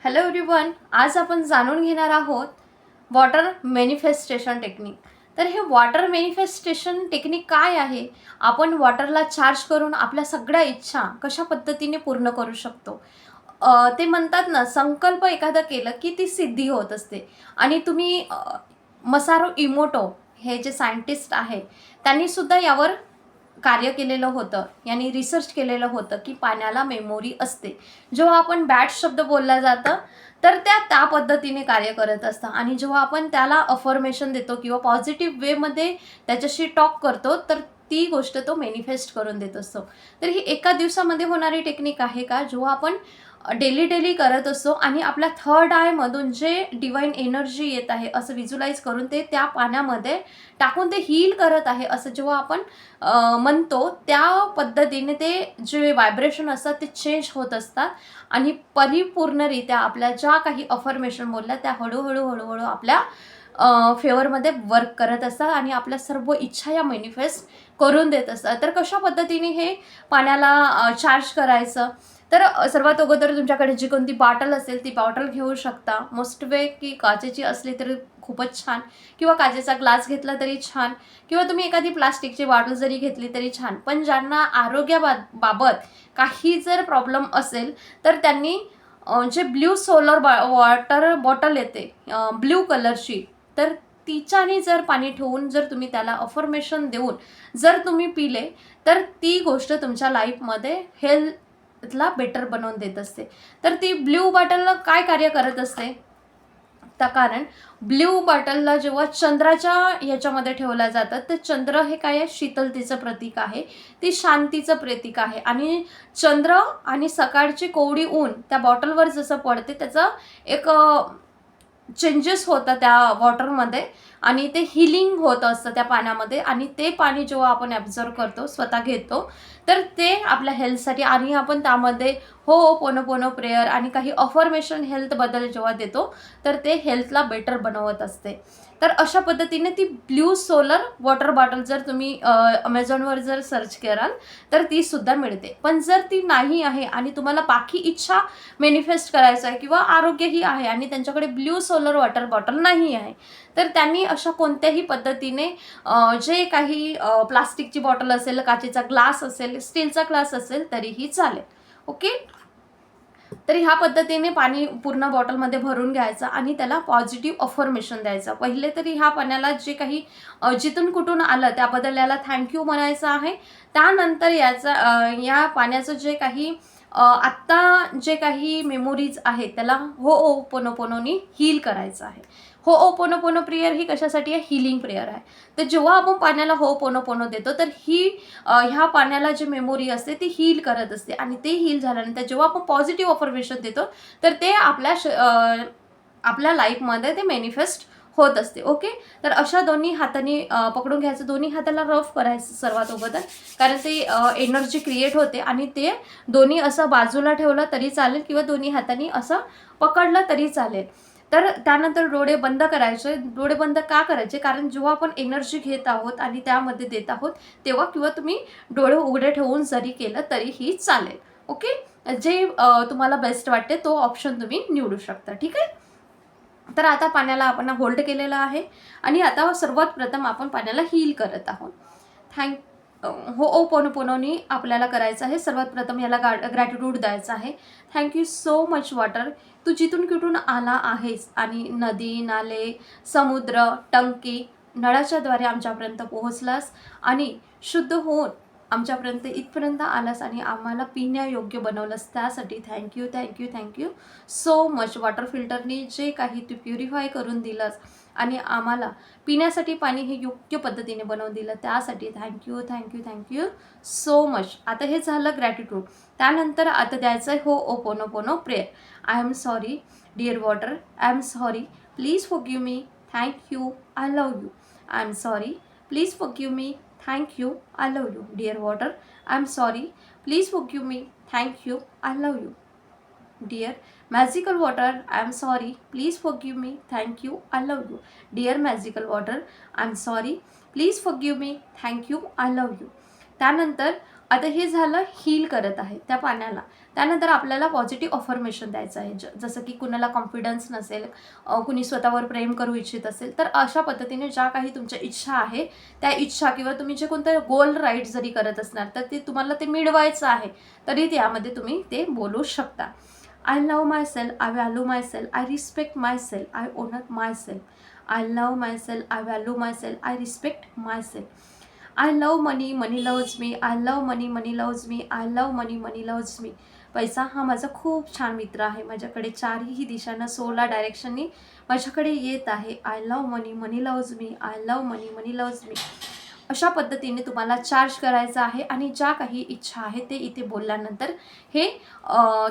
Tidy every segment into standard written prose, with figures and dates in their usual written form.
Hello everyone, आज आपण जाणून घेणार आहोत वॉटर मॅनिफेस्टेशन टेक्निक. तर हे वॉटर मॅनिफेस्टेशन टेक्निक काय आहे, आपण वॉटरला चार्ज करून आपल्या सगळ्या इच्छा कशा पद्धतीने पूर्ण करू शकतो. ते म्हणतात ना, संकल्प एखादा केलं की ती सिद्धी होत असते. आणि तुम्ही मसारो इमोटो हे जे सायंटिस्ट आहे त्यांनी सुद्धा यावर कार्य केलेलं होतं, यांनी रिसर्च केलेलं होतं की पाण्याला मेमोरी असते. जेव्हा आपण बॅड शब्द बोलला जातं तर त्या पद्धतीने कार्य करत असतं, आणि जेव्हा आपण त्याला अफर्मेशन देतो किंवा पॉझिटिव्ह वेमध्ये त्याच्याशी टॉक करतो तर ती गोष्ट तो मॅनिफेस्ट करून देत असतो. तर ही एका दिवसामध्ये होणारी टेक्निक आहे का, जेव्हा आपण डेली करत असतो आणि आपल्या थर्ड आयमधून जे डिवाईन एनर्जी येत आहे असं व्हिज्युलाइज करून ते त्या पाण्यामध्ये टाकून ते हील करत आहे असं जेव्हा आपण म्हणतो, त्या पद्धतीने ते जे व्हायब्रेशन असतात ते चेंज होत असतात आणि परिपूर्णरित्या आपल्या ज्या काही अफर्मेशन बोलल्या त्या हळूहळू आपल्या फेवरमध्ये वर्क करत असतात आणि आपल्या सर्व इच्छा या मॅनिफेस्ट करून देत असतात. तर कशा पद्धतीने हे पाण्याला चार्ज करायचं, तर सर्वात अगोदर तुमच्याकडे जी कोणती बॉटल असेल ती बॉटल घेऊ शकता. मोस्ट वे की काचेची असली तरी खूपच छान, किंवा काचेचा ग्लास घेतला तरी छान, किंवा तुम्ही एखादी प्लास्टिकची बॉटल जरी घेतली तरी छान. पण ज्यांना आरोग्याबाबत काही जर प्रॉब्लेम असेल तर त्यांनी जे ब्ल्यू सोलर वॉटर बॉटल येते ब्ल्यू कलरची, तर तिच्याने जर पाणी ठेवून जर तुम्ही त्याला अफर्मेशन देऊन जर तुम्ही पिले तर ती गोष्ट तुमच्या लाईफमध्ये हेल्थला बेटर बनवून देत असते. तर ती ब्ल्यू बॉटल काय कार्य करत असते, तर कारण ब्ल्यू बॉटलला जेव्हा चंद्राच्या ह्याच्यामध्ये ठेवलं जातं तर चंद्र हे काय आहे, शीतलतेचं प्रतीक आहे, ती शांतीचं प्रतीक आहे. आणि चंद्र आणि सकाळची कोवळी ऊन त्या बॉटलवर जसं पडते त्याचं एक चेंजेस होतं त्या वॉटरमध्ये, आणि ते हिलिंग होत असतं त्या पाण्यामध्ये. आणि ते पाणी जेव्हा आपण ॲब्झॉर्व करतो, स्वतः घेतो, तर ते आपल्या हेल्थसाठी, आणि आपण त्यामध्ये हो पोनो प्रेयर आणि काही अफर्मेशन हेल्थबद्दल जेव्हा देतो तर ते हेल्थला बेटर बनवत असते. तर अशा पद्धतीने ती ब्ल्यू सोलर वॉटर बॉटल जर तुम्ही अमेझॉनवर जर सर्च कराल तर ती सुद्धा मिळते. पण जर ती नाही आहे आणि तुम्हाला बाकी इच्छा मॅनिफेस्ट करायचं आहे किंवा आरोग्यही आहे आणि त्यांच्याकडे ब्ल्यू सोलर वॉटर बॉटल नाही आहे, तर त्यांनी अशा कोणत्याही पद्धतीने जे काही प्लास्टिकची बॉटल असेल, काचेचा ग्लास असेल, स्टीलचा ग्लास असेल तरीही चालेल. ओके. तर ह्या पद्धतीने पाणी पूर्ण बॉटलमध्ये भरून घ्यायचं आणि त्याला पॉझिटिव्ह अफर्मेशन द्यायचं. पहिले तरी ह्या पाण्याला जे काही जिथून कुठून आलं त्याबद्दल याला थँक्यू म्हणायचं आहे. त्यानंतर या पाण्याचं जे काही आत्ता जे काही मेमोरीज आहेत त्याला होओपोनोपोनोनी हील करायचं आहे. होओपोनोपोनो प्रेयर ही कशासाठी आहे, हीलिंग प्रेयर आहे. तर जेव्हा आपण पाण्याला होओपोनोपोनो देतो तर ह्या पाण्याला जी मेमोरी असते ती हील करत असते, आणि ते हील झाल्यानंतर जेव्हा आपण पॉझिटिव्ह अफर्मेशन देतो तर ते आपल्या लाईफमध्ये ते मॅनिफेस्ट होत असते. ओके. तर अशा दोन्ही हाताने पकडून घ्यायचं, दोन्ही हाताला रफ करायचं सर्वात अगोदर, कारण ते एनर्जी क्रिएट होते. आणि ते दोन्ही असं बाजूला ठेवलं तरी चालेल किंवा दोन्ही हातांनी असं पकडलं तरी चालेल. तर त्यानंतर डोळे बंद करायचे. डोळे बंद का करायचे, कारण जेव्हा आपण एनर्जी घेत आहोत आणि त्यामध्ये देत आहोत तेव्हा, किंवा तुम्ही डोळे उघडे ठेवून जरी केलं तरीही चालेल. ओके. जे तुम्हाला बेस्ट वाटते तो ऑप्शन तुम्ही निवडू शकता. ठीक आहे. तर आता पाण्याला आपण होल्ड केलेलं आहे आणि आता सर्वात प्रथम आपण पाण्याला हील करत आहोत. होओपोनोपोनोनी आपल्याला करायचं आहे. सर्वात प्रथम याला ग्रॅटिट्यूड द्यायचं आहे. थँक्यू सो मच वॉटर, तू जिथून कुठून आला आहेस आणि नदी, नाले, समुद्र, टंकी, नळाच्याद्वारे आमच्यापर्यंत पोहोचलास आणि शुद्ध होऊन आमच्यापर्यंत इथपर्यंत आलास आणि आम्हाला पिण्यायोग्य बनवलंस, त्यासाठी थँक्यू सो मच. वॉटर फिल्टरनी जे काही तू प्युरिफाय करून दिलंस आणि आम्हाला पिण्यासाठी पाणी हे योग्य पद्धतीने बनवून दिलं त्यासाठी थँक्यू सो मच. आता हे झालं ग्रॅटिट्यूड. त्यानंतर आता द्यायचं आहे ho'oponopono prayer. I am sorry dear water, I am sorry, please forgive me, thank you, I love you. I am sorry, please forgive me, thank you, I love you. Dear water, I am sorry, please forgive me, thank you, I love you. Dear magical water, I am sorry, please forgive me, thank you, I love you. Dear magical water, I am sorry, please forgive me, thank you, I love you. त्यानंतर आता हे झालं heal करत आहे त्या पाण्याला. त्यानंतर आपल्याला पॉझिटिव्ह अफर्मेशन द्यायचं आहे. जसं की कुणाला कॉन्फिडन्स नसेल, कुणी स्वतःवर प्रेम करू इच्छित असेल, तर अशा पद्धतीने ज्या काही तुमच्या इच्छा आहे त्या इच्छा किंवा तुम्ही जे कोणतं गोल राईट जरी करत असणार तर ते तुम्हाला ते मिळवायचं आहे, तरी त्यामध्ये तुम्ही ते बोलू शकता. I love myself, I value myself, I respect myself, I honour myself. I love myself, I value myself, I respect myself. I love money, money loves me. I love money, money loves me. I love money, money loves me. पैसा हा माझा खूप छान मित्र आहे. माझ्याकडे चारही दिशांना 16 डायरेक्शननी माझ्याकडे येत आहे. I love money, money loves me. I love money, money loves me. अशा पद्धतीने तुम्हाला चार्ज करायचं आहे आणि ज्या काही इच्छा आहे ते इथे बोलल्यानंतर हे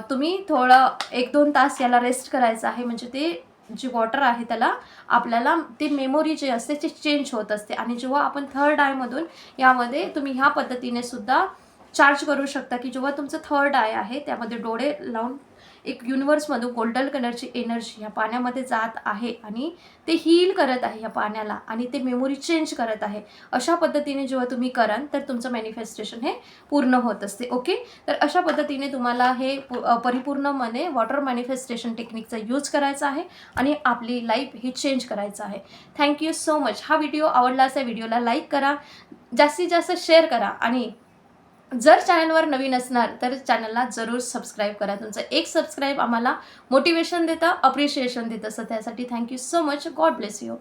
तुम्ही थोडं 1-2 तास याला रेस्ट करायचं आहे. म्हणजे ते जे वॉटर आहे त्याला आपल्याला ते मेमोरी जे असते ते चेंज होत असते. आणि जेव्हा आपण थर्ड आयमधून यामध्ये तुम्ही ह्या पद्धतीने सुद्धा चार्ज करू शकता की जेव्हा तुमचं थर्ड आय आहे त्यामध्ये डोळे लावून एक युनिवर्समधून गोल्डन कलरची एनर्जी ह्या पाण्यामध्ये जात आहे आणि ते हील करत आहे ह्या पाण्याला आणि ते मेमोरी चेंज करत आहे. अशा पद्धतीने जेव्हा तुम्ही कराल तर तुमचं मॅनिफेस्टेशन हे पूर्ण होत असते. ओके, तर अशा पद्धतीने तुम्हाला हे परिपूर्णपणे वॉटर मॅनिफेस्टेशन टेक्निकचा यूज करायचा आहे आणि आपली लाईफ ही चेंज करायचं आहे. Thank you so much. हा व्हिडिओ आवडला असेल व्हिडिओला लाईक करा, जास्तीत जास्त शेअर करा आणि जर चॅनलवर नवीन असणार तर चॅनलला जरूर सबस्क्राईब करा. तुमचं एक सबस्क्राईब आम्हाला मोटिवेशन देतं, अप्रिशिएशन देतं. सो त्यासाठी thank you so much. God bless you.